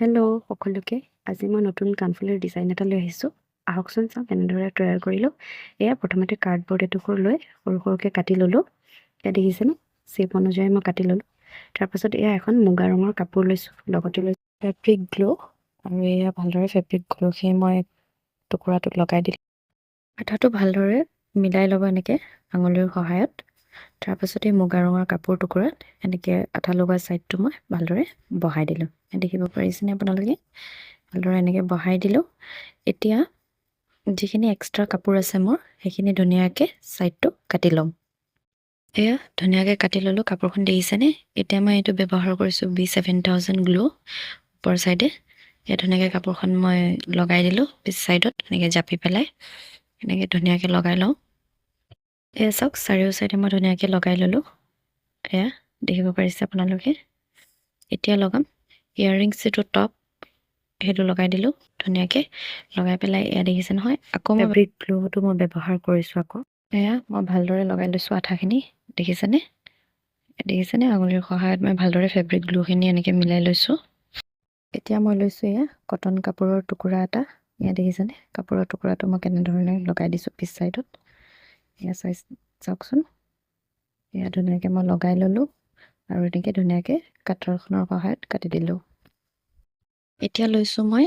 Hello' সকলোকে। আজি মই নতুন কাণফুলিৰ ডিজাইন এটা লৈ আহিছোঁ। আহকচোন চাওঁ কেনেদৰে তৈয়াৰ কৰিলোঁ। এয়া প্ৰথমতে কাৰ্ডবৰ্ড এটুকুৰ লৈ সৰু সৰুকৈ কাটি ল'লোঁ। এয়া দেখিছেনে, শ্বেপ অনুযায়ী মই কাটি ল'লোঁ। তাৰপাছত এয়া এখন মুগা ৰঙৰ কাপোৰ লৈছোঁ, লগতে লৈছোঁ ফেব্ৰিক গ্লো। আৰু এয়া ভালদৰে ফেব্ৰিক গ্লোখিনি মই টুকুৰাটোত লগাই দিলোঁ। আঠাটো ভালদৰে মিলাই ল'ব এনেকৈ আঙুলিৰ সহায়ত। তাৰপাছত এই মুগা ৰঙৰ কাপোৰ টুকুৰাত এনেকৈ আঠা লগোৱা ছাইডটো মই ভালদৰে বহাই দিলোঁ। দেখিব পাৰিছেনে আপোনালোকে? ভালদৰে এনেকৈ বহাই দিলোঁ। এতিয়া যিখিনি এক্সট্ৰা কাপোৰ আছে মোৰ, সেইখিনি ধুনীয়াকৈ ছাইডটো কাটি ল'ম। এয়া ধুনীয়াকৈ কাটি ল'লোঁ। কাপোৰখন দেখিছেনে? এতিয়া মই এইটো ব্যৱহাৰ কৰিছোঁ B7000 গ্লো ওপৰ ছাইডে। এয়া ধুনীয়াকৈ কাপোৰখন মই লগাই দিলোঁ পিছ ছাইডত, এনেকৈ জাপি পেলাই এনেকৈ ধুনীয়াকৈ লগাই লওঁ। এয়া চাওক, চাৰিও ছাইডে মই ধুনীয়াকৈ লগাই ল'লোঁ। এয়া দেখিব পাৰিছে আপোনালোকে। এতিয়া লগাম ইয়াৰৰিংছ, যিটো টপ সেইটো লগাই দিলোঁ ধুনীয়াকৈ। লগাই পেলাই এয়া দেখিছে নহয়, আকৌ মই ফেব্ৰিক গ্লুটো মই ব্যৱহাৰ কৰিছোঁ আকৌ। এয়া মই ভালদৰে লগাই লৈছোঁ আঠাখিনি, দেখিছেনে? আঙুলিৰ সহায়ত মই ভালদৰে ফেব্ৰিক গ্লুখিনি এনেকৈ মিলাই লৈছোঁ। এতিয়া মই লৈছোঁ এয়া কটন কাপোৰৰ টুকুৰা এটা। এয়া দেখিছেনে, কাপোৰৰ টুকুৰাটো মই কেনেধৰণে লগাই দিছোঁ পিছ ছাইডত। এয়া চাওকচোন। এয়া ধুনীয়াকৈ মই লগাই ল'লোঁ আৰু এনেকৈ ধুনীয়াকৈ কাটাৰখনৰ সহায়ত কাটি দিলোঁ। এতিয়া লৈছোঁ মই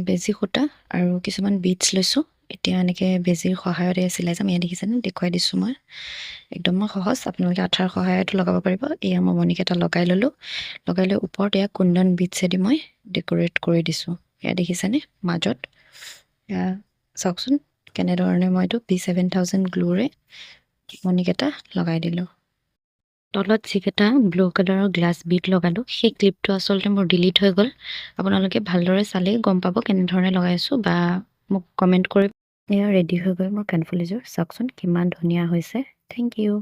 বেজী সূতা আৰু কিছুমান বিটছ লৈছোঁ। এতিয়া এনেকৈ বেজীৰ সহায়তে চিলাই যাম। এয়া দেখিছেনে, দেখুৱাই দিছোঁ মই। একদম সহজ, আপোনালোকে আঠাৰ সহায়তো লগাব পাৰিব। এয়া মই মণিকেইটা লগাই ল'লোঁ। লগাই লৈ ওপৰত এয়া কুন্দন বিটছেদি মই ডেক'ৰেট কৰি দিছোঁ। এয়া দেখিছেনে মাজত। এয়া চাওকচোন কেনেধৰণে মই এইটো B7000 গ্লুৰে মণিকেইটা লগাই দিলোঁ। তলত যিকেইটা ব্লু কালাৰৰ গ্লাছ বিট লগালোঁ, সেই ক্লিপটো আচলতে মোৰ ডিলিট হৈ গ'ল। আপোনালোকে ভালদৰে চালেই গম পাব কেনেধৰণে লগাইছোঁ, বা মোক কমেণ্ট কৰি। এয়া ৰেডি হৈ গ'ল মোৰ কাণফুলিযোৰ। চাওকচোন কিমান ধুনীয়া হৈছে। Thank U.